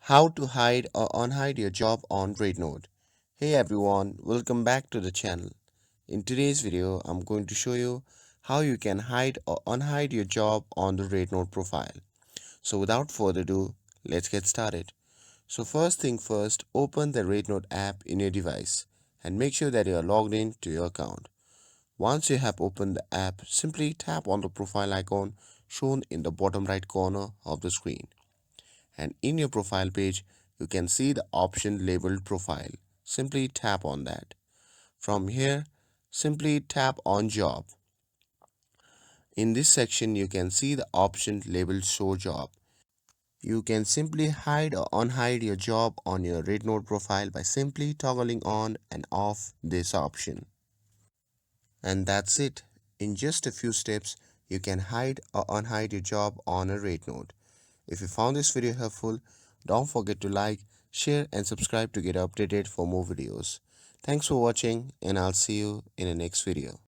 How to hide or unhide your job on REDnote. Hey everyone, welcome back to the channel. In today's video, I'm going to show you how you can hide or unhide your job on the REDnote profile. So without further ado, let's get started. So first thing first, open the REDnote app in your device and make sure that you are logged in to your account. Once you have opened the app, simply tap on the profile icon shown in the bottom right corner of the screen, and in your profile page you can see the option labeled profile. Simply tap on that. From here, simply tap on job. In this section you can see the option labeled show job. You can simply hide or unhide your job on your REDnote profile by simply toggling on and off this option. And that's it. In just a few steps, you can hide or unhide your job on a REDnote. If you found this video helpful, don't forget to like, share and subscribe to get updated for more videos. Thanks for watching and I'll see you in the next video.